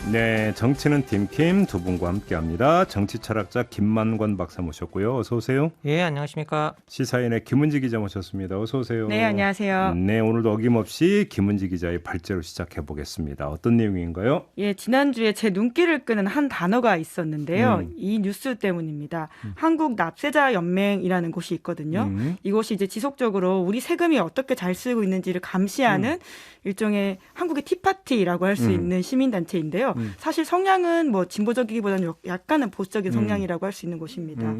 네, 정치는 팀킴 두 분과 함께합니다. 정치철학자 김만권 박사 모셨고요. 어서 오세요. 예, 안녕하십니까. 시사인의 김은지 기자 모셨습니다. 어서 오세요. 네, 안녕하세요. 네, 오늘도 어김없이 김은지 기자의 발제로 시작해 보겠습니다. 어떤 내용인가요? 예, 지난주에 제 눈길을 끄는 한 단어가 있었는데요. 이 뉴스 때문입니다. 한국 납세자 연맹이라는 곳이 있거든요. 이곳이 이제 지속적으로 우리 세금이 어떻게 잘 쓰고 있는지를 감시하는 일종의 한국의 티파티라고 할 수 있는 시민단체인데요. 사실 성향은 뭐 진보적이기보다는 약간은 보수적인 성향이라고 할 수 있는 곳입니다.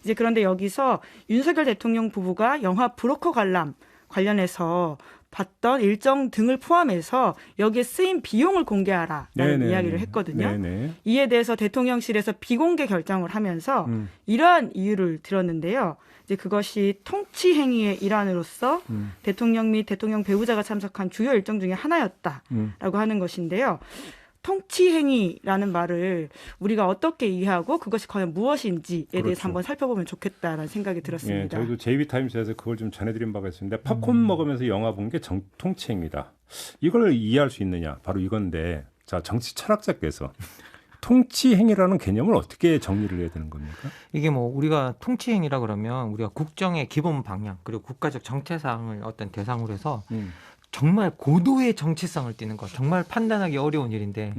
이제 그런데 여기서 윤석열 대통령 부부가 영화 브로커 관람 관련해서 받던 일정 등을 포함해서 여기에 쓰인 비용을 공개하라라는 이야기를 했거든요. 네네. 이에 대해서 대통령실에서 비공개 결정을 하면서 이러한 이유를 들었는데요. 이제 그것이 통치 행위의 일환으로서 대통령 및 대통령 배우자가 참석한 주요 일정 중에 하나였다라고 하는 것인데요. 통치 행위라는 말을 우리가 어떻게 이해하고 그것이 과연 무엇인지에 그렇죠. 대해서 한번 살펴보면 좋겠다라는 생각이 들었습니다. 예, 저희도 JB타임스에서 그걸 좀 전해드린 바가 있습니다. 팝콘 먹으면서 영화 본 게 통치행위다. 이걸 이해할 수 있느냐? 바로 이건데, 자, 정치 철학자께서 통치행위라는 개념을 어떻게 정리를 해야 되는 겁니까? 이게 뭐 우리가 통치행위라 그러면 우리가 국정의 기본 방향 그리고 국가적 정체상을 어떤 대상으로 해서 정말 고도의 정치성을 띠는 것, 정말 판단하기 어려운 일인데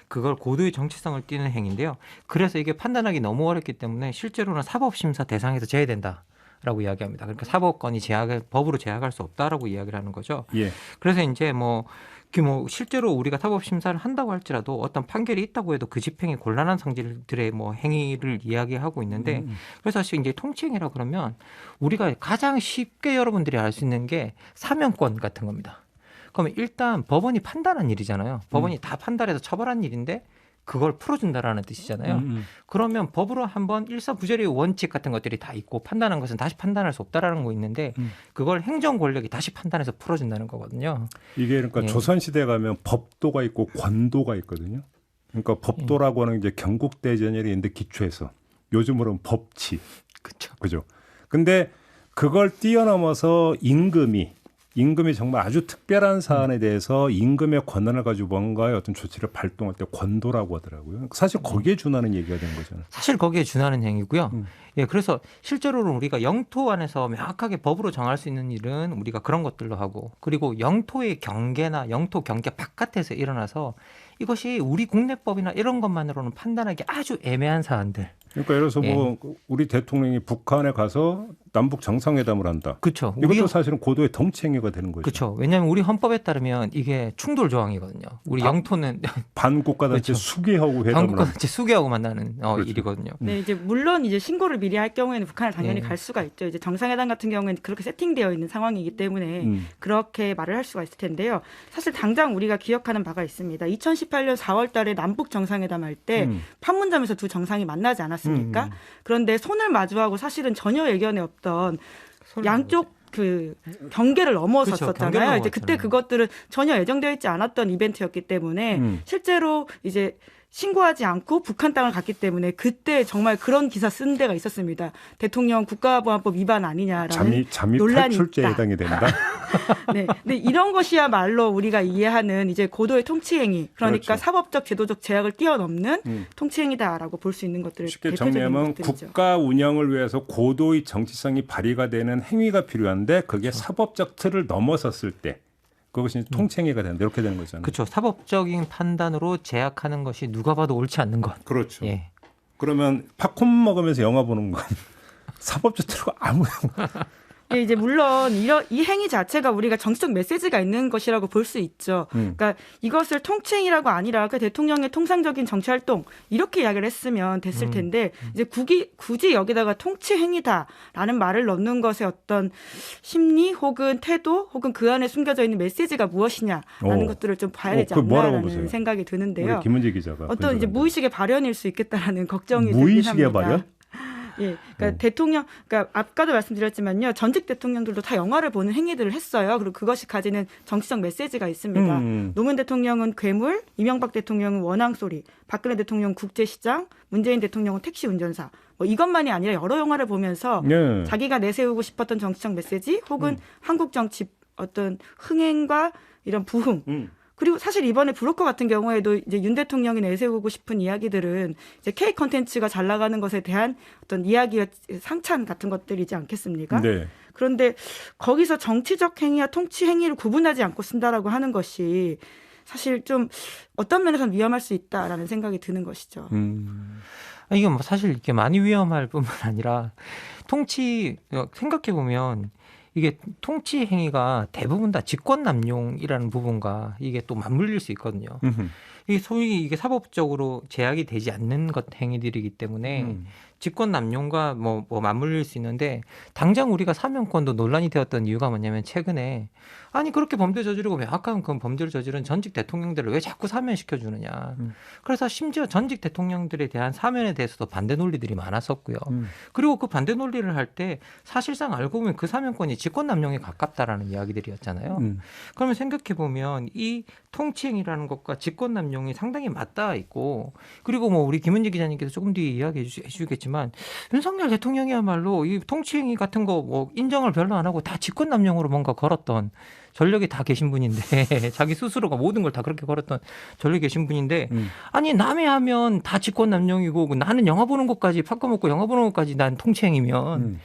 그걸 고도의 정치성을 띠는 행위인데요. 그래서 이게 판단하기 너무 어렵기 때문에 실제로는 사법심사 대상에서 제외된다라고 이야기합니다. 그러니까 사법권이 법으로 제약할 수 없다라고 이야기를 하는 거죠. 예. 그래서 이제 뭐 실제로 우리가 사법심사를 한다고 할지라도 어떤 판결이 있다고 해도 그 집행이 곤란한 성질들의 뭐 행위를 이야기하고 있는데 그래서 사실 이제 통치행위라 그러면 우리가 가장 쉽게 여러분들이 알 수 있는 게 사면권 같은 겁니다. 그러면 일단 법원이 판단한 일이잖아요. 법원이 다 판단해서 처벌한 일인데 그걸 풀어준다라는 뜻이잖아요. 그러면 법으로 한번 일사부조리의 원칙 같은 것들이 다 있고 판단한 것은 다시 판단할 수 없다라는 거 있는데 그걸 행정 권력이 다시 판단해서 풀어준다는 거거든요. 이게 그러니까 예. 조선시대에 가면 법도가 있고 권도가 있거든요. 그러니까 법도라고 하는 이제 경국대전열이 있는데 기초에서 요즘으로는 법치. 그렇죠. 그죠. 근데 그걸 뛰어넘어서 임금이 정말 아주 특별한 사안에 대해서 임금의 권한을 가지고 뭔가의 어떤 조치를 발동할 때 권도라고 하더라고요. 사실 거기에 준하는 얘기가 된 거잖아요. 사실 거기에 준하는 행위고요. 예, 그래서 실제로는 우리가 영토 안에서 명확하게 법으로 정할 수 있는 일은 우리가 그런 것들로 하고 그리고 영토의 경계나 영토 경계 바깥에서 일어나서 이것이 우리 국내법이나 이런 것만으로는 판단하기 아주 애매한 사안들. 그러니까 예를 들어서 뭐 우리 대통령이 북한에 가서 남북 정상회담을 한다. 그렇죠. 이것도 사실은 고도의 정치행위가 되는 거죠. 그렇죠. 왜냐하면 우리 헌법에 따르면 이게 충돌 조항이거든요. 우리 영토는 반국가단체 그렇죠. 수개하고 회담을 한국과단체 수개하고 만나는 그렇죠. 일이거든요. 네, 이제 물론 이제 신고를 미리 할 경우에는 북한을 당연히 갈 수가 있죠. 이제 정상회담 같은 경우에는 그렇게 세팅되어 있는 상황이기 때문에 그렇게 말을 할 수가 있을 텐데요. 사실 당장 우리가 기억하는 바가 있습니다. 2018년 4월달에 남북 정상회담 할 때 판문점에서 두 정상이 만나지 않았습니까? 그런데 손을 마주하고 사실은 전혀 예견에 없던 양쪽 그 경계를 넘어섰었잖아요. 경계를 이제 그때 그것들은 전혀 예정되어 있지 않았던 이벤트였기 때문에 실제로 이제 신고하지 않고 북한 땅을 갔기 때문에 그때 정말 그런 기사 쓴 데가 있었습니다. 대통령 국가보안법 위반 아니냐라는 잠입 논란이 탈출죄에 있다. 해당이 된다. 네, 근데 이런 것이야말로 우리가 이해하는 이제 고도의 통치행위, 그러니까 그렇죠. 사법적 제도적 제약을 뛰어넘는 통치행위다라고 볼 수 있는 것들을 쉽게 대표적인 정리하면 것들이죠. 국가 운영을 위해서 고도의 정치성이 발휘가 되는 행위가 필요한데 그게 사법적 틀을 넘어섰을 때 그것이 통치행위가 된다. 이렇게 되는 거잖아요. 그렇죠. 사법적인 판단으로 제약하는 것이 누가 봐도 옳지 않는 것. 그렇죠. 예. 그러면 팝콘 먹으면서 영화 보는 건 사법적 틀과 아무 예, 이제 물론 이 행위 자체가 우리가 정치적 메시지가 있는 것이라고 볼 수 있죠. 그러니까 이것을 통치행위라고 아니라 그 대통령의 통상적인 정치활동 이렇게 이야기를 했으면 됐을 텐데 이제 굳이 여기다가 통치행위다라는 말을 넣는 것의 어떤 심리 혹은 태도 혹은 그 안에 숨겨져 있는 메시지가 무엇이냐라는 것들을 좀 봐야 되지 않나라는 생각이 드는데요. 우리 김은지 기자가 어떤 이제 무의식의 발현일 수 있겠다라는 걱정이 들긴 무의식의 합니다. 발현? 예, 그러니까 그러니까 아까도 말씀드렸지만요, 전직 대통령들도 다 영화를 보는 행위들을 했어요. 그리고 그것이 가지는 정치적 메시지가 있습니다. 노무현 대통령은 괴물, 이명박 대통령은 원앙소리, 박근혜 대통령은 국제시장, 문재인 대통령은 택시 운전사. 뭐 이것만이 아니라 여러 영화를 보면서 자기가 내세우고 싶었던 정치적 메시지, 혹은 한국 정치 어떤 흥행과 이런 부흥. 그리고 사실 이번에 브로커 같은 경우에도 이제 윤 대통령이 내세우고 싶은 이야기들은 이제 K 컨텐츠가 잘 나가는 것에 대한 어떤 이야기와 상찬 같은 것들이지 않겠습니까? 네. 그런데 거기서 정치적 행위와 통치 행위를 구분하지 않고 쓴다라고 하는 것이 사실 좀 어떤 면에서는 위험할 수 있다라는 생각이 드는 것이죠. 이게 뭐 사실 이렇게 많이 위험할 뿐만 아니라 통치 생각해 보면 이게 통치 행위가 대부분 다 직권남용이라는 부분과 이게 또 맞물릴 수 있거든요. 이게 소위 이게 사법적으로 제약이 되지 않는 것 행위들이기 때문에 직권남용과 뭐 맞물릴 수 있는데 당장 우리가 사면권도 논란이 되었던 이유가 뭐냐면 최근에 아니 그렇게 범죄 저지르고 명확한 그 범죄를 저지른 전직 대통령들을 왜 자꾸 사면시켜 주느냐. 그래서 심지어 전직 대통령들에 대한 사면에 대해서도 반대 논리들이 많았었고요. 그리고 그 반대 논리를 할 때 사실상 알고 보면 그 사면권이 직권남용에 가깝다라는 이야기들이었잖아요. 그러면 생각해 보면 이 통치행위라는 것과 직권남용이 상당히 맞닿아 있고 그리고 뭐 우리 김은지 기자님께서 조금 뒤에 이야기해 주시겠지만 윤석열 대통령이야말로 이 통치행위 같은 거 뭐 인정을 별로 안 하고 다 직권남용으로 뭔가 걸었던 전력이 다 계신 분인데 자기 스스로가 모든 걸 다 그렇게 걸었던 전력이 계신 분인데 아니 남이 하면 다 직권남용이고 나는 영화 보는 것까지 바꿔먹고 영화 보는 것까지 난 통치행위면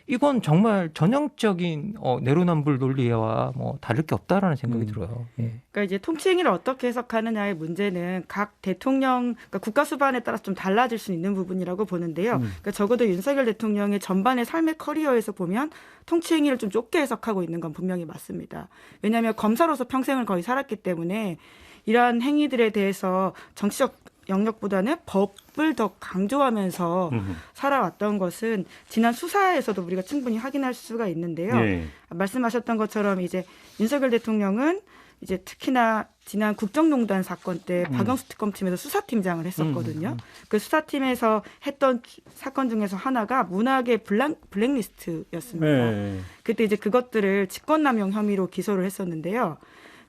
이건 정말 전형적인 내로남불 논리와 뭐 다를 게 없다라는 생각이 들어요. 예. 그러니까 이제 통치행위를 어떻게 해석하느냐의 문제는 각 대통령, 그러니까 국가 수반에 따라서 좀 달라질 수 있는 부분이라고 보는데요. 그러니까 적어도 윤석열 대통령의 전반의 삶의 커리어에서 보면 통치행위를 좀 좁게 해석하고 있는 건 분명히 맞습니다. 왜냐하면 검사로서 평생을 거의 살았기 때문에 이러한 행위들에 대해서 정치적 영역보다는 법을 더 강조하면서 살아왔던 것은 지난 수사에서도 우리가 충분히 확인할 수가 있는데요. 네. 말씀하셨던 것처럼 이제 윤석열 대통령은 이제 특히나 지난 국정농단 사건 때 박영수 특검팀에서 수사팀장을 했었거든요. 그 수사팀에서 했던 사건 중에서 하나가 문학의 블랙리스트였습니다. 네. 그때 이제 그것들을 직권남용 혐의로 기소를 했었는데요.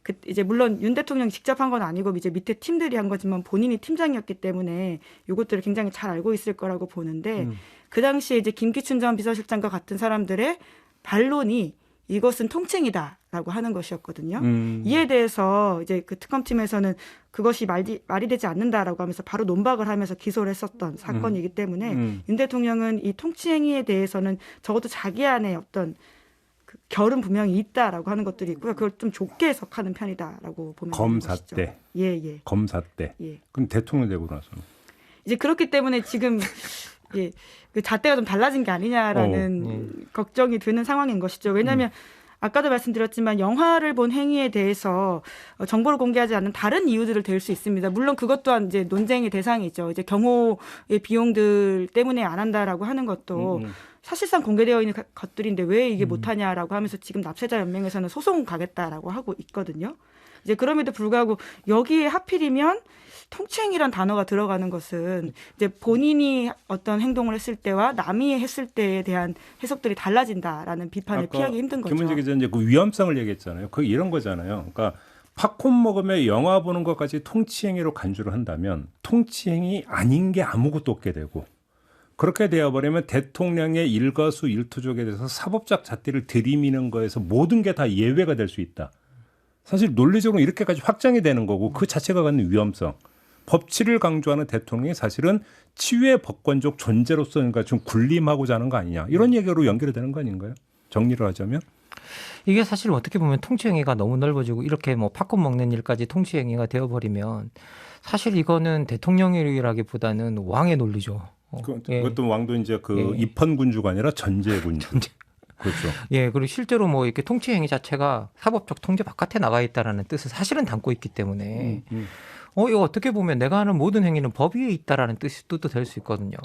그 이제 물론 윤 대통령이 직접 한 건 아니고 이제 밑에 팀들이 한 거지만 본인이 팀장이었기 때문에 이것들을 굉장히 잘 알고 있을 거라고 보는데 그 당시에 이제 김기춘 전 비서실장과 같은 사람들의 반론이 이것은 통칭이다라고 하는 것이었거든요. 이에 대해서 이제 그 특검팀에서는 그것이 말이 되지 않는다라고 하면서 바로 논박을 하면서 기소를 했었던 사건이기 때문에 윤 대통령은 이 통치행위에 대해서는 적어도 자기 안에 어떤 그 결은 분명히 있다라고 하는 것들이 있고요. 그걸 좀 좁게 해석하는 편이다라고 보면 검사 되는 것이죠. 때. 예. 검사 때. 예. 그럼 대통령 되고 나서. 이제 그렇기 때문에 지금 예, 그 잣대가 좀 달라진 게 아니냐라는 걱정이 드는 상황인 것이죠. 왜냐하면 아까도 말씀드렸지만 영화를 본 행위에 대해서 정보를 공개하지 않는 다른 이유들을 댈 수 있습니다. 물론 그것 또한 이제 논쟁의 대상이죠. 이제 경호의 비용들 때문에 안 한다라고 하는 것도 사실상 공개되어 있는 것들인데 왜 이게 못하냐라고 하면서 지금 납세자 연맹에서는 소송 가겠다라고 하고 있거든요. 이제 그럼에도 불구하고 여기에 하필이면 통치행위란 단어가 들어가는 것은 이제 본인이 어떤 행동을 했을 때와 남이 했을 때에 대한 해석들이 달라진다라는 비판을 피하기 힘든 거죠. 김은지 기자 이제 그 위험성을 얘기했잖아요. 그 이런 거잖아요. 그러니까 팝콘 먹으며 영화 보는 것까지 통치행위로 간주를 한다면 통치행위 아닌 게 아무것도 없게 되고 그렇게 되어버리면 대통령의 일거수 일투족에 대해서 사법적 잣대를 들이미는 거에서 모든 게 다 예외가 될 수 있다. 사실 논리적으로 이렇게까지 확장이 되는 거고 그 자체가 갖는 위험성. 법치를 강조하는 대통령이 사실은 치유의 법권적 존재로서는 좀 군림하고자 하는 거 아니냐. 이런 얘기로 연결이 되는 거 아닌가요? 정리를 하자면. 이게 사실 어떻게 보면 통치행위가 너무 넓어지고 이렇게 뭐 팝콘 먹는 일까지 통치행위가 되어버리면 사실 이거는 대통령이라기보다는 왕의 논리죠. 그것도 왕도 이제 그 입헌군주가 아니라 전제군주. 그렇죠. 예, 그리고 실제로 뭐 이렇게 통치행위 자체가 사법적 통제 바깥에 나가 있다라는 뜻을 사실은 담고 있기 때문에 이거 어떻게 보면 내가 하는 모든 행위는 법 위에 있다라는 뜻도 될 수 있거든요.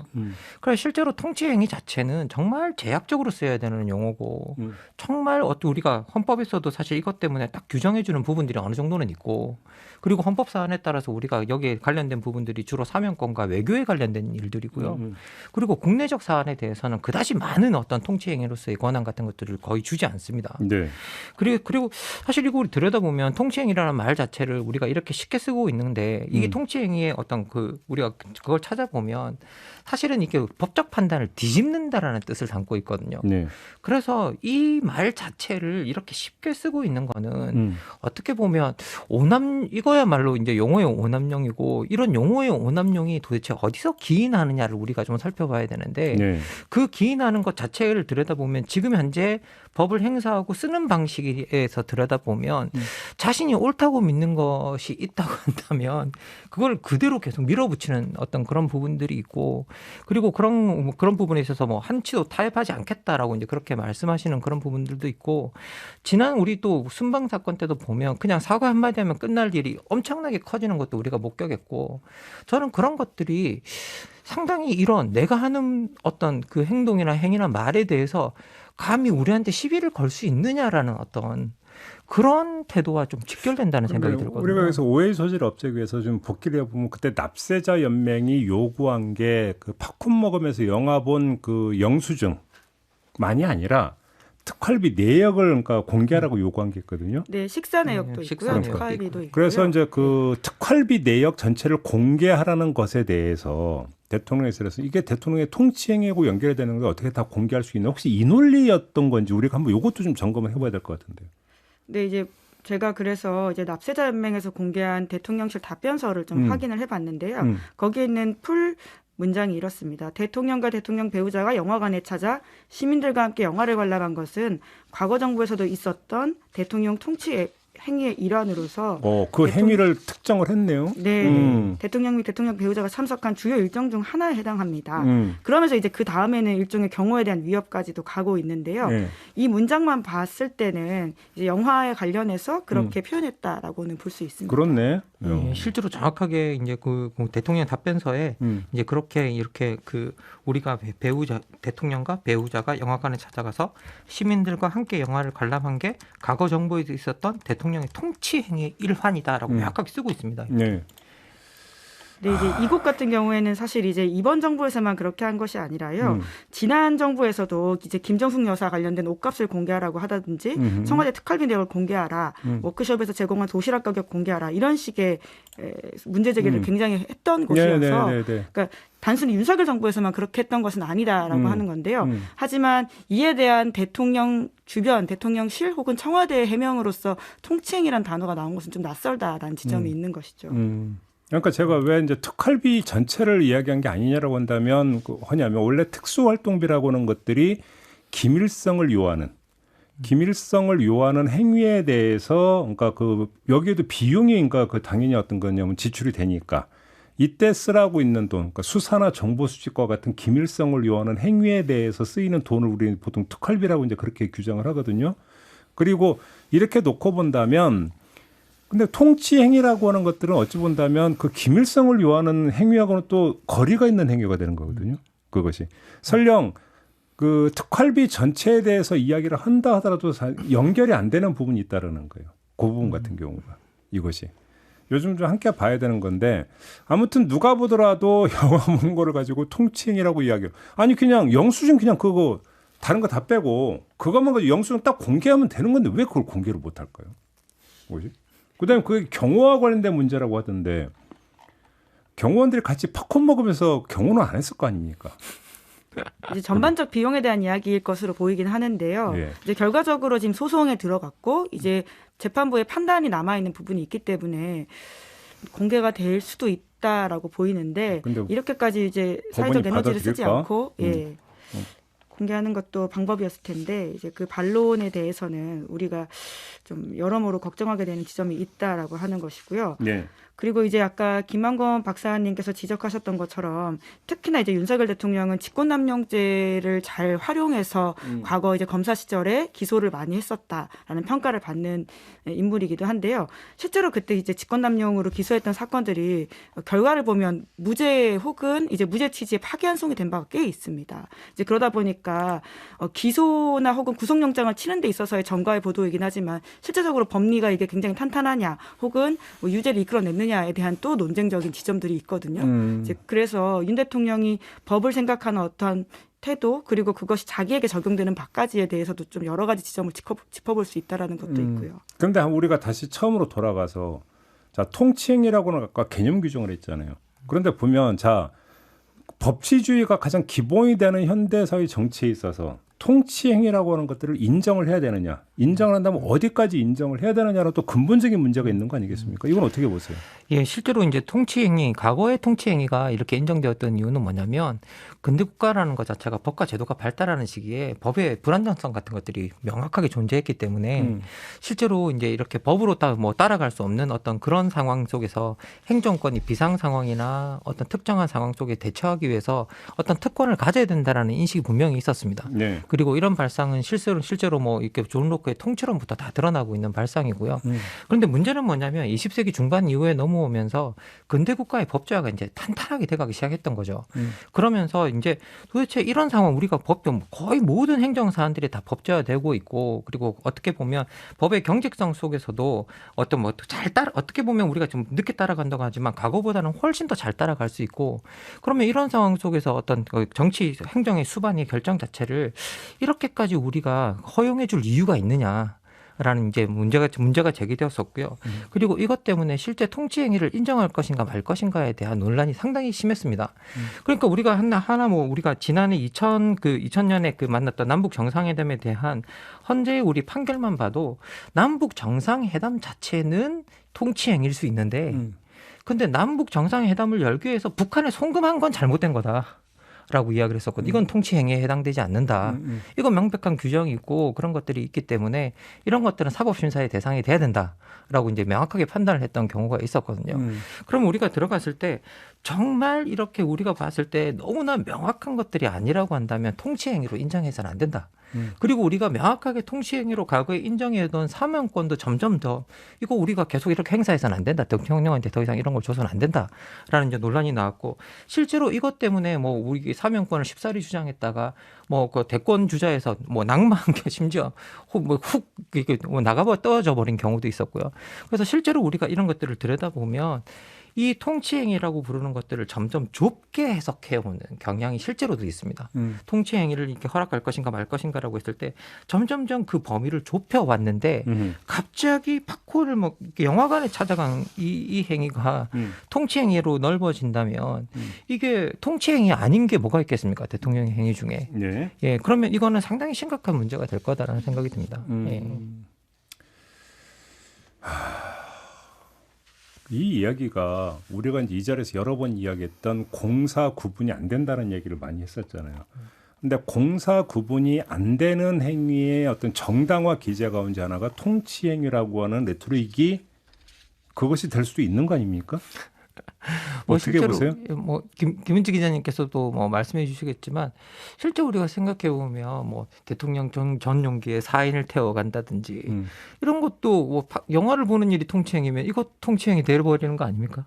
그래서 실제로 통치행위 자체는 정말 제약적으로 써야 되는 용어고 정말 우리가 헌법에서도 사실 이것 때문에 딱 규정해주는 부분들이 어느 정도는 있고 그리고 헌법 사안에 따라서 우리가 여기에 관련된 부분들이 주로 사면권과 외교에 관련된 일들이고요. 그리고 국내적 사안에 대해서는 그다지 많은 어떤 통치행위로서의 권한 같은 것들을 거의 주지 않습니다. 네. 그리고 사실 이거 우리 들여다보면 통치행위라는 말 자체를 우리가 이렇게 쉽게 쓰고 있는데 있는데 이게 통치 행위의 어떤 우리가 그걸 찾아보면 사실은 이게 법적 판단을 뒤집는다라는 뜻을 담고 있거든요. 네. 그래서 이 말 자체를 이렇게 쉽게 쓰고 있는 거는 어떻게 보면 이거야말로 이제 용어의 오남용이고 이런 용어의 오남용이 도대체 어디서 기인하느냐를 우리가 좀 살펴봐야 되는데 네. 그 기인하는 것 자체를 들여다보면 지금 현재 법을 행사하고 쓰는 방식에서 들여다보면 자신이 옳다고 믿는 것이 있다고 한다면 그걸 그대로 계속 밀어붙이는 어떤 그런 부분들이 있고 그리고 그런 부분에 있어서 뭐 한치도 타협하지 않겠다라고 이제 그렇게 말씀하시는 그런 부분들도 있고 지난 우리 또 순방 사건 때도 보면 그냥 사과 한마디 하면 끝날 일이 엄청나게 커지는 것도 우리가 목격했고 저는 그런 것들이 상당히 이런 내가 하는 어떤 그 행동이나 행위나 말에 대해서 감히 우리한테 시비를 걸 수 있느냐라는 어떤 그런 태도와 좀 직결된다는 생각이 들거든요. 우리가 여기서 오해의 소지를 없애기 위해서 좀 복기를 해보면 그때 납세자 연맹이 요구한 게 그 팝콘 먹으면서 영화 본 그 영수증만이 아니라 특활비 내역을 그러니까 공개하라고 요구한 게 있거든요. 네, 식사 내역도 식사 있고요. 내역도 특활비도 있고요. 그래서 이제 그 특활비 내역 전체를 공개하라는 것에 대해서 대통령에서 이게 대통령의 통치행위하고 연결이 되는 걸 어떻게 다 공개할 수 있나 혹시 이 논리였던 건지 우리가 한번 이것도 좀 점검을 해봐야 될 것 같은데요. 네, 이제 제가 그래서 이제 납세자 연맹에서 공개한 대통령실 답변서를 좀 확인을 해봤는데요. 거기에 있는 풀 문장이 이렇습니다. 대통령과 대통령 배우자가 영화관에 찾아 시민들과 함께 영화를 관람한 것은 과거 정부에서도 있었던 대통령 통치 행위의 일환으로서 그 행위를 특정을 했네요. 네, 대통령 및 대통령 배우자가 참석한 주요 일정 중 하나에 해당합니다. 그러면서 이제 그 다음에는 일종의 경호에 대한 위협까지도 가고 있는데요. 네. 이 문장만 봤을 때는 이제 영화에 관련해서 그렇게 표현했다라고는 볼 수 있습니다. 그렇네. 예, 실제로 정확하게 이제 그 대통령 답변서에 이제 그렇게 이렇게 우리가 대통령과 배우자가 영화관에 찾아가서 시민들과 함께 영화를 관람한 게 과거 정부에도 있었던 대통령의 통치 행위의 일환이다라고 명확하게 쓰고 있습니다. 네. 네, 이제 이곳 같은 경우에는 사실 이제 이번 정부에서만 그렇게 한 것이 아니라요. 지난 정부에서도 이제 김정숙 여사 관련된 옷값을 공개하라고 하다든지 청와대 특활비 내역을 공개하라, 워크숍에서 제공한 도시락 가격 공개하라 이런 식의 문제 제기를 굉장히 했던 곳이어서 그러니까 단순히 윤석열 정부에서만 그렇게 했던 것은 아니다라고 하는 건데요. 하지만 이에 대한 대통령 주변, 대통령실 혹은 청와대의 해명으로서 통치행위란 단어가 나온 것은 좀 낯설다라는 지점이 있는 것이죠. 그러니까 제가 왜 이제 특활비 전체를 이야기한 게 아니냐라고 한다면 뭐냐면 원래 특수활동비라고 하는 것들이 기밀성을 요하는 행위에 대해서 그러니까 여기에도 비용이 그러니까 당연히 어떤 거냐면 지출이 되니까 이때 쓰라고 있는 돈, 그러니까 수사나 정보 수집과 같은 기밀성을 요하는 행위에 대해서 쓰이는 돈을 우리는 보통 특활비라고 이제 그렇게 규정을 하거든요. 그리고 이렇게 놓고 본다면 근데 통치 행위라고 하는 것들은 어찌 본다면 그 기밀성을 요하는 행위하고는 또 거리가 있는 행위가 되는 거거든요. 그것이. 설령 그 특활비 전체에 대해서 이야기를 한다 하더라도 연결이 안 되는 부분이 있다라는 거예요. 그 부분 같은 경우가. 이것이. 요즘 좀 함께 봐야 되는 건데 아무튼 누가 보더라도 영화 본 거를 가지고 통치 행위라고 이야기해요. 아니 그냥 영수증 그냥 그거 다른 거 다 빼고 그것만 가지고 영수증 딱 공개하면 되는 건데 왜 그걸 공개를 못 할까요? 뭐지? 그다음에 그게 경호와 관련된 문제라고 하던데 경호원들이 같이 팝콘 먹으면서 경호는 안 했을 거 아닙니까? 이제 전반적 비용에 대한 이야기일 것으로 보이긴 하는데요. 예. 이제 결과적으로 지금 소송에 들어갔고 이제 재판부의 판단이 남아 있는 부분이 있기 때문에 공개가 될 수도 있다라고 보이는데 이렇게까지 이제 사회적 에너지를 쓰지 않고 공개하는 것도 방법이었을 텐데 이제 그 반론에 대해서는 우리가 좀 여러모로 걱정하게 되는 지점이 있다라고 하는 것이고요. 네. 그리고 이제 아까 김만권 박사님께서 지적하셨던 것처럼 특히나 이제 윤석열 대통령은 직권남용죄를 잘 활용해서 과거 이제 검사 시절에 기소를 많이 했었다라는 평가를 받는 인물이기도 한데요. 실제로 그때 이제 직권남용으로 기소했던 사건들이 결과를 보면 무죄 혹은 이제 무죄 취지의 파기환송이 된 바가 꽤 있습니다. 이제 그러다 보니까 기소나 혹은 구속영장을 치는 데 있어서의 전과의 보도이긴 하지만 실제적으로 법리가 이게 굉장히 탄탄하냐 혹은 뭐 유죄를 이끌어냈느냐에 대한 또 논쟁적인 지점들이 있거든요. 이제 그래서 윤 대통령이 법을 생각하는 어떠한 태도 그리고 그것이 자기에게 적용되는 바까지에 대해서도 좀 여러 가지 지점을 짚어볼 수 있다라는 것도 있고요. 그런데 우리가 다시 처음으로 돌아가서 자, 통치행위라고는 아까 개념 규정을 했잖아요. 그런데 보면 자, 법치주의가 가장 기본이 되는 현대사회 정치에 있어서 통치행위라고 하는 것들을 인정을 해야 되느냐. 인정을 한다면 어디까지 인정을 해야 되느냐는 또 근본적인 문제가 있는 거 아니겠습니까? 이건 어떻게 보세요? 예, 실제로 이제 통치행위, 과거의 통치행위가 이렇게 인정되었던 이유는 뭐냐면 근대 국가라는 것 자체가 법과 제도가 발달하는 시기에 법의 불안정성 같은 것들이 명확하게 존재했기 때문에 실제로 이제 이렇게 법으로 따라갈 수 없는 어떤 그런 상황 속에서 행정권이 비상 상황이나 어떤 특정한 상황 속에 대처하기 위해서 어떤 특권을 가져야 된다라는 인식이 분명히 있었습니다. 네. 그리고 이런 발상은 실제로 뭐 이렇게 존 로크의 통치론부터 다 드러나고 있는 발상이고요. 그런데 문제는 뭐냐면 20세기 중반 이후에 넘어오면서 근대 국가의 법제화가 이제 탄탄하게 돼가기 시작했던 거죠. 그러면서 이제 도대체 이런 상황 우리가 거의 모든 행정 사안들이 다 법제화되고 있고 그리고 어떻게 보면 법의 경직성 속에서도 어떤 어떻게 보면 우리가 좀 늦게 따라간다고 하지만 과거보다는 훨씬 더 잘 따라갈 수 있고 그러면 이런 상황 속에서 어떤 정치 행정의 수반의 결정 자체를 이렇게까지 우리가 허용해 줄 이유가 있느냐라는 이제 문제가 제기되었었고요. 그리고 이것 때문에 실제 통치 행위를 인정할 것인가 말 것인가에 대한 논란이 상당히 심했습니다. 그러니까 우리가 우리가 지난해 2000년에 만났던 남북 정상회담에 대한 헌재의 우리 판결만 봐도 남북 정상회담 자체는 통치 행위일 수 있는데 근데 남북 정상회담을 열기 위해서 북한에 송금한 건 잘못된 거다라고 이야기를 했었거든요. 이건 통치 행위에 해당되지 않는다. 이건 명백한 규정이 있고 그런 것들이 있기 때문에 이런 것들은 사법심사의 대상이 돼야 된다라고 이제 명확하게 판단을 했던 경우가 있었거든요. 그럼 우리가 들어갔을 때 정말 이렇게 우리가 봤을 때 너무나 명확한 것들이 아니라고 한다면 통치 행위로 인정해서는 안 된다. 그리고 우리가 명확하게 통치행위로 과거에 인정해둔 사면권도 점점 더 이거 우리가 계속 이렇게 행사해서는 안 된다. 대통령한테 더 이상 이런 걸 줘서는 안 된다라는 이제 논란이 나왔고 실제로 이것 때문에 뭐 우리 사면권을 쉽사리 주장했다가 뭐 그 대권 주자에서 뭐 낙마한 게 심지어 훅 나가버 떨어져 버린 경우도 있었고요. 그래서 실제로 우리가 이런 것들을 들여다보면 이 통치행위라고 부르는 것들을 점점 좁게 해석해오는 경향이 실제로도 있습니다. 통치행위를 이렇게 허락할 것인가 말 것인가라고 했을 때 점점점 그 범위를 좁혀왔는데 갑자기 팝콘을 영화관에 찾아간 이 행위가 통치행위로 넓어진다면 이게 통치행위 아닌 게 뭐가 있겠습니까? 대통령의 행위 중에. 네. 예, 그러면 이거는 상당히 심각한 문제가 될 거다라는 생각이 듭니다. 예. 이 이야기가 우리가 이제 이 자리에서 여러 번 이야기했던 공사 구분이 안 된다는 얘기를 많이 했었잖아요. 근데 공사 구분이 안 되는 행위의 어떤 정당화 기제 가운데 하나가 통치 행위라고 하는 레토릭이 그것이 될 수도 있는 거 아닙니까? 어떻게 보세요? 김은지 기자님께서도 말씀해 주시겠지만 실제 우리가 생각해 보면 대통령 전용기에 사인을 태워간다든지 이런 것도 영화를 보는 일이 통치행위면 이것 통치행위 되어버리는 거 아닙니까?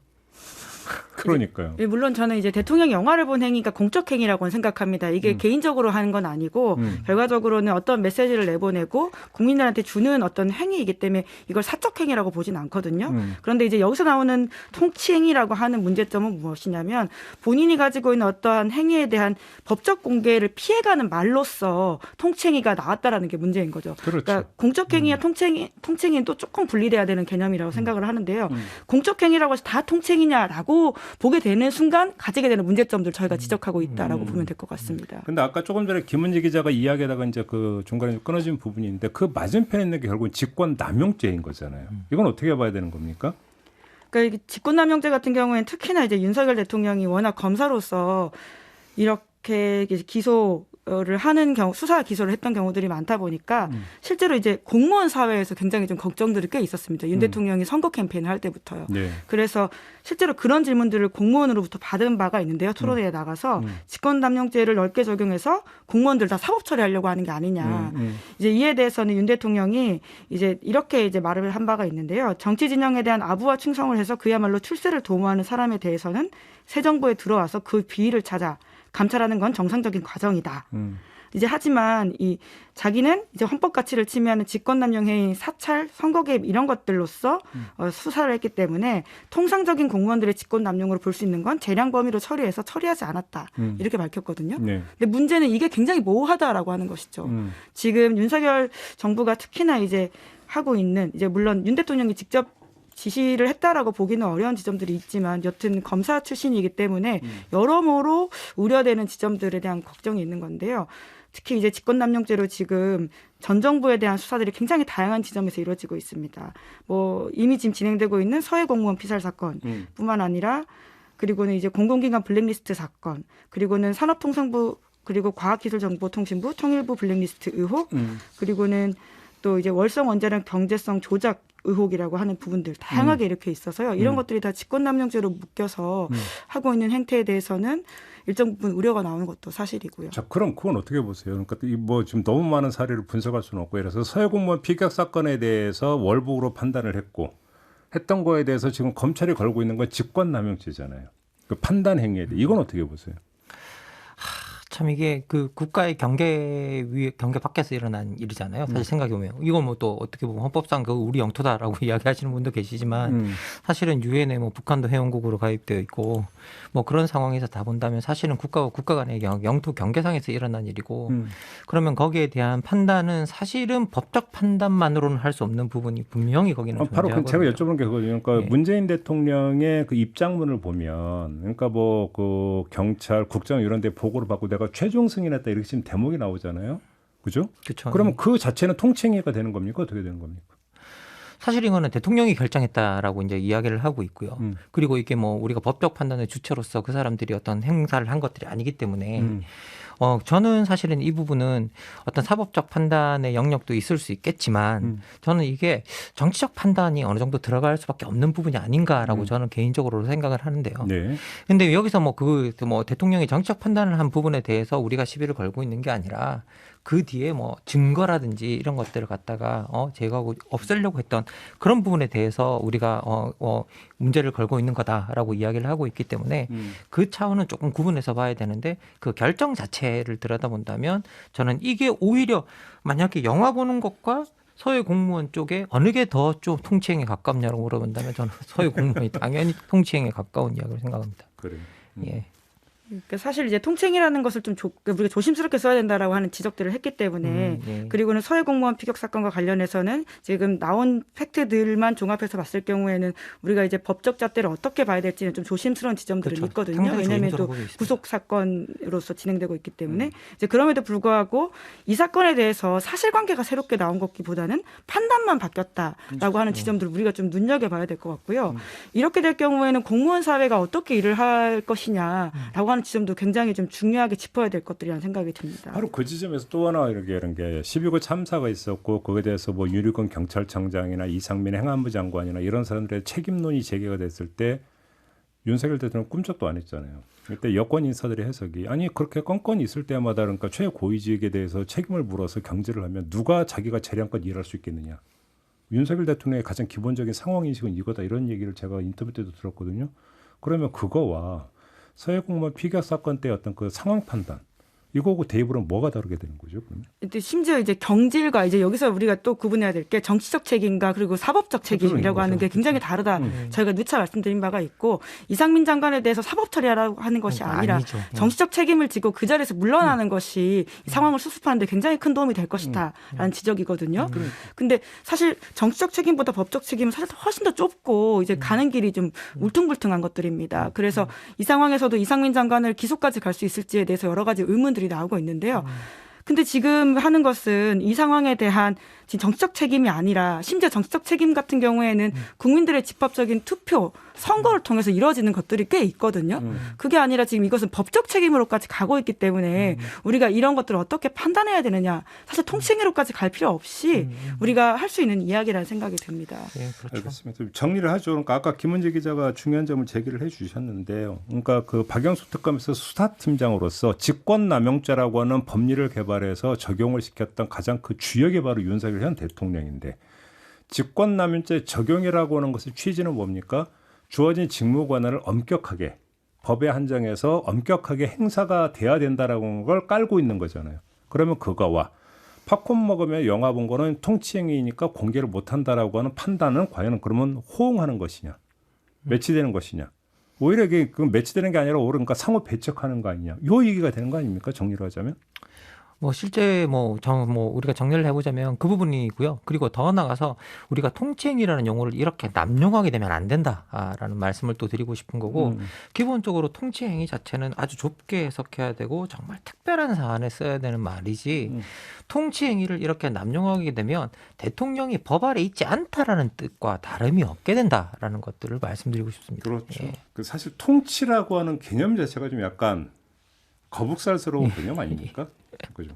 그러니까요. 물론 저는 이제 대통령 영화를 본 행위가 공적 행위라고는 생각합니다. 이게 개인적으로 하는 건 아니고 결과적으로는 어떤 메시지를 내보내고 국민들한테 주는 어떤 행위이기 때문에 이걸 사적 행위라고 보진 않거든요. 그런데 이제 여기서 나오는 통치 행위라고 하는 문제점은 무엇이냐면 본인이 가지고 있는 어떠한 행위에 대한 법적 공개를 피해가는 말로써 통치 행위가 나왔다라는 게 문제인 거죠. 그렇죠. 그러니까 공적 행위와 통치 행위는 또 조금 분리돼야 되는 개념이라고 생각을 하는데요. 공적 행위라고 해서 다 통치 행위냐라고 보게 되는 순간 가지게 되는 문제점들 저희가 지적하고 있다라고 보면 될 것 같습니다. 근데 아까 조금 전에 김은지 기자가 이야기하다가 이제 그 중간에 끊어진 부분이 있는데 그 맞은편에 있는 게 결국은 직권 남용죄인 거잖아요. 이건 어떻게 봐야 되는 겁니까? 그러니까 직권남용죄 같은 경우에는 특히나 이제 윤석열 대통령이 워낙 검사로서 이렇게 기소를 하는 경우, 수사 기소를 했던 경우들이 많다 보니까 실제로 이제 공무원 사회에서 굉장히 좀 걱정들이 꽤 있었습니다. 윤 대통령이 선거 캠페인을 할 때부터요. 네. 그래서 실제로 그런 질문들을 공무원으로부터 받은 바가 있는데요. 토론회에 나가서 직권남용죄를 넓게 적용해서 공무원들 다 사법 처리하려고 하는 게 아니냐. 이제 이에 대해서는 윤 대통령이 이제 이렇게 이제 말을 한 바가 있는데요. 정치 진영에 대한 아부와 충성을 해서 그야말로 출세를 도모하는 사람에 대해서는 새 정부에 들어와서 그 비위를 찾아 감찰하는 건 정상적인 과정이다. 이제 하지만 자기는 이제 헌법 가치를 침해하는 직권남용 행위, 사찰, 선거 개입 이런 것들로서 수사를 했기 때문에 통상적인 공무원들의 직권남용으로 볼 수 있는 건 재량 범위로 처리해서 처리하지 않았다. 이렇게 밝혔거든요. 네. 근데 문제는 이게 굉장히 모호하다라고 하는 것이죠. 지금 윤석열 정부가 특히나 이제 하고 있는 이제 물론 윤 대통령이 직접 지시를 했다라고 보기는 어려운 지점들이 있지만 여튼 검사 출신이기 때문에 여러모로 우려되는 지점들에 대한 걱정이 있는 건데요. 특히 이제 직권남용죄로 지금 전 정부에 대한 수사들이 굉장히 다양한 지점에서 이루어지고 있습니다. 뭐 이미 지금 진행되고 있는 서해 공무원 피살 사건뿐만 아니라 그리고는 이제 공공기관 블랙리스트 사건, 그리고는 산업통상부 그리고 과학기술정보통신부 통일부 블랙리스트 의혹, 그리고는 또 이제 월성 원자력 경제성 조작 의혹이라고 하는 부분들 다양하게 이렇게 있어서요. 이런 것들이 다 직권남용죄로 묶여서 하고 있는 행태에 대해서는 일정 부분 우려가 나오는 것도 사실이고요. 자, 그럼 그건 어떻게 보세요? 그러니까 뭐 지금 너무 많은 사례를 분석할 수는 없고, 그래서 서해 공무원 피격 사건에 대해서 월북으로 판단을 했던 거에 대해서 지금 검찰이 걸고 있는 건 직권남용죄잖아요. 그 판단 행위에 대해 이건 어떻게 보세요? 참 이게 그 국가의 경계 밖에서 일어난 일이잖아요. 사실 생각해 보면 이거 뭐 또 어떻게 보면 헌법상 그 우리 영토다라고 이야기하시는 분도 계시지만 사실은 유엔에 뭐 북한도 회원국으로 가입되어 있고 뭐 그런 상황에서 다 본다면 사실은 국가와 국가 간의 영토 경계상에서 일어난 일이고 그러면 거기에 대한 판단은 사실은 법적 판단만으로는 할 수 없는 부분이 분명히 거기는 바로 존재하거든요. 제가 여쭤보는 게 그거든요. 그러니까 네. 문재인 대통령의 그 입장문을 보면, 그러니까 뭐 그 경찰, 국정 이런 데 보고를 받고 내가 최종 승인했다 이렇게 지금 대목이 나오잖아요. 그죠? 그렇죠. 그러면 그 자체는 통치행위가 되는 겁니까? 어떻게 되는 겁니까? 사실 이거는 대통령이 결정했다라고 이제 이야기를 하고 있고요. 그리고 이게 뭐 우리가 법적 판단의 주체로서 그 사람들이 어떤 행사를 한 것들이 아니기 때문에 저는 사실은 이 부분은 어떤 사법적 판단의 영역도 있을 수 있겠지만 저는 이게 정치적 판단이 어느 정도 들어갈 수밖에 없는 부분이 아닌가라고 저는 개인적으로 생각을 하는데요. 네. 근데 여기서 뭐 대통령이 정치적 판단을 한 부분에 대해서 우리가 시비를 걸고 있는 게 아니라 그 뒤에 뭐 증거라든지 이런 것들을 갖다가 제거하고 없애려고 했던 그런 부분에 대해서 우리가 문제를 걸고 있는 거다라고 이야기를 하고 있기 때문에 그 차원은 조금 구분해서 봐야 되는데 그 결정 자체를 들여다본다면 저는 이게 오히려 만약에 영화 보는 것과 서해 공무원 쪽에 어느 게 더 좀 통치행위에 가깝냐고 물어본다면 저는 서해 공무원이 당연히 통치행위에 가까운 이야기를 생각합니다. 그래요. 예. 그러니까 사실 이제 통칭이라는 것을 좀 우리가 조심스럽게 써야 된다라고 하는 지적들을 했기 때문에 예. 그리고는 서해 공무원 피격 사건과 관련해서는 지금 나온 팩트들만 종합해서 봤을 경우에는 우리가 이제 법적 잣대를 어떻게 봐야 될지는 좀 조심스러운 지점들은 그렇죠. 있거든요. 상당히 왜냐하면 또 조심스러워 보고 있습니다. 구속 사건으로서 진행되고 있기 때문에 이제 그럼에도 불구하고 이 사건에 대해서 사실관계가 새롭게 나온 것보다는 판단만 바뀌었다라고 하는 지점들을 우리가 좀 눈여겨봐야 될 것 같고요. 이렇게 될 경우에는 공무원 사회가 어떻게 일을 할 것이냐라고 하는 지점도 굉장히 좀 중요하게 짚어야 될 것들이라는 생각이 듭니다. 바로 그 지점에서 또 하나 이런 게 12구 참사가 있었고 거기에 대해서 뭐 유류건 경찰청장이나 이상민 행안부 장관이나 이런 사람들의 책임론이 제기가 됐을 때 윤석열 대통령 꿈쩍도 안 했잖아요. 그때 여권 인사들의 해석이 아니 그렇게 건건이 있을 때마다 그러니까 최고위직에 대해서 책임을 물어서 경질을 하면 누가 자기가 재량껏 일할 수 있겠느냐. 윤석열 대통령의 가장 기본적인 상황인식은 이거다 이런 얘기를 제가 인터뷰 때도 들었거든요. 그러면 그거와 서해 공무원 피격 사건 때 어떤 그 상황 판단 이거하고 대입으로는 뭐가 다르게 되는 거죠? 그러면? 근데 심지어 이제 경질과 이제 여기서 우리가 또 구분해야 될 게 정치적 책임과 그리고 사법적 책임이라고 하는 게 굉장히 다르다. 저희가 누차 말씀드린 바가 있고 이상민 장관에 대해서 사법 처리하라고 하는 것이 아니라 아니죠. 정치적 책임을 지고 그 자리에서 물러나는 것이 이 상황을 수습하는 데 굉장히 큰 도움이 될 것이다라는 지적이거든요. 근데 사실 정치적 책임보다 법적 책임은 사실 훨씬 더 좁고 이제 가는 길이 좀 울퉁불퉁한 것들입니다. 그래서 이 상황에서도 이상민 장관을 기소까지 갈 수 있을지에 대해서 여러 가지 의문들이 나오고 있는데요. 근데 지금 하는 것은 이 상황에 대한 지금 정치적 책임이 아니라 심지어 정치적 책임 같은 경우에는 국민들의 집합적인 투표, 선거를 통해서 이루어지는 것들이 꽤 있거든요. 그게 아니라 지금 이것은 법적 책임으로까지 가고 있기 때문에 우리가 이런 것들을 어떻게 판단해야 되느냐. 사실 통칭으로까지 갈 필요 없이 우리가 할 수 있는 이야기라는 생각이 듭니다. 예, 그렇죠. 알겠습니다. 좀 정리를 하죠. 그러니까 아까 김은재 기자가 중요한 점을 제기를 해주셨는데요. 그러니까 그 박영수 특검에서 수사팀장으로서 직권남용죄라고 하는 법리를 개발해서 적용을 시켰던 가장 그 주역이 바로 윤석열 현 대통령인데 직권남용죄 적용이라고 하는 것의 취지는 뭡니까? 주어진 직무 권한을 엄격하게 법에 한정해서 엄격하게 행사가 돼야 된다라고 하는 걸 깔고 있는 거잖아요. 그러면 그거와 팝콘 먹으며 영화 본 거는 통치행위니까 공개를 못한다라고 하는 판단은 과연 그러면 호응하는 것이냐, 매치되는 것이냐, 오히려 이게 그 매치되는 게 아니라 그러니까 상호 배척하는 거 아니냐, 요 얘기가 되는 거 아닙니까? 정리를 하자면. 뭐 실제 우리가 정리를 해보자면 그 부분이고요. 그리고 더 나아가서 우리가 통치행위라는 용어를 이렇게 남용하게 되면 안 된다라는 말씀을 또 드리고 싶은 거고 기본적으로 통치행위 자체는 아주 좁게 해석해야 되고 정말 특별한 사안에 써야 되는 말이지 통치행위를 이렇게 남용하게 되면 대통령이 법 아래 있지 않다라는 뜻과 다름이 없게 된다라는 것들을 말씀드리고 싶습니다. 그렇죠. 예. 그 사실 통치라고 하는 개념 자체가 좀 약간 거북살스러운 개념 아닙니까? 그죠?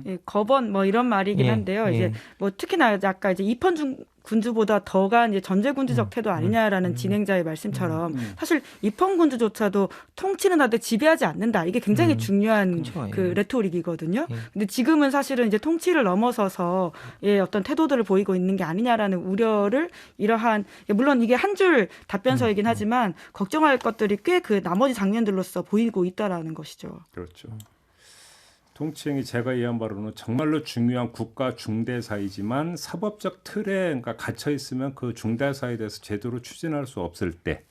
예, 거번 뭐 이런 말이긴 예, 한데요. 예. 이제 뭐 특히나 아까 이제 입헌 군주보다 더가 이제 전제군주적 태도 아니냐라는 진행자의 말씀처럼 사실 입헌군주조차도 통치는 하되 지배하지 않는다. 이게 굉장히 중요한 그렇죠. 그 예. 레토릭이거든요. 예. 근데 지금은 사실은 이제 통치를 넘어서서 예, 어떤 태도들을 보이고 있는 게 아니냐라는 우려를 이러한 물론 이게 한 줄 답변서이긴 하지만 걱정할 것들이 꽤 그 나머지 장면들로서 보이고 있다라는 것이죠. 그렇죠. 통치행위 제가 이해한 바로는 정말로 중요한 국가 중대사이지만 사법적 틀에 그러니까 갇혀 있으면 그 중대사에 대해서 제대로 추진할 수 없을 때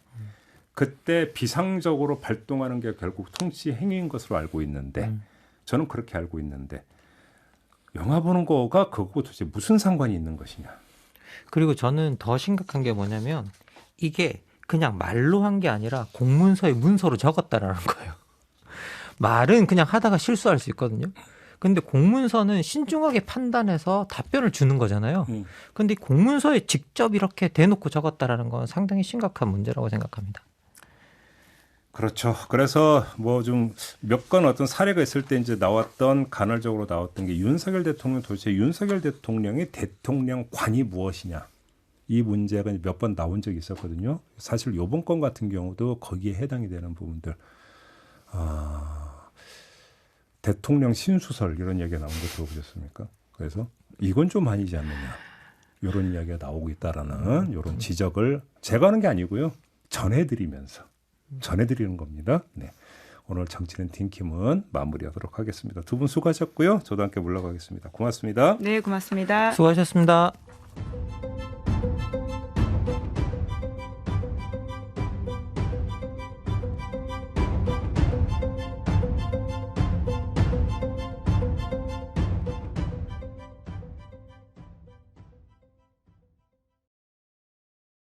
그때 비상적으로 발동하는 게 결국 통치행위인 것으로 알고 있는데 저는 그렇게 알고 있는데 영화 보는 거가 그거 도대체 무슨 상관이 있는 것이냐. 그리고 저는 더 심각한 게 뭐냐면 이게 그냥 말로 한 게 아니라 공문서에 문서로 적었다라는 거예요. 말은 그냥 하다가 실수할 수 있거든요. 근데 공문서는 신중하게 판단해서 답변을 주는 거잖아요. 근데 공문서에 직접 이렇게 대놓고 적었다라는 건 상당히 심각한 문제라고 생각합니다. 그렇죠. 그래서 뭐 좀 몇 건 어떤 사례가 있을 때 이제 나왔던 간헐적으로 나왔던 게 윤석열 대통령 도대체 윤석열 대통령의 대통령관이 무엇이냐. 이 문제가 몇 번 나온 적이 있었거든요. 사실 이번 건 같은 경우도 거기에 해당이 되는 부분들. 대통령 신수설 이런 이야기가 나온 거 들어보셨습니까? 그래서 이건 좀 아니지 않느냐. 이런 이야기가 나오고 있다라는 이런 지적을 제가 하는 게 아니고요. 전해드리는 겁니다. 네. 오늘 정치는 팀킴은 마무리하도록 하겠습니다. 두 분 수고하셨고요. 저도 함께 물러가겠습니다. 고맙습니다. 네, 고맙습니다. 수고하셨습니다.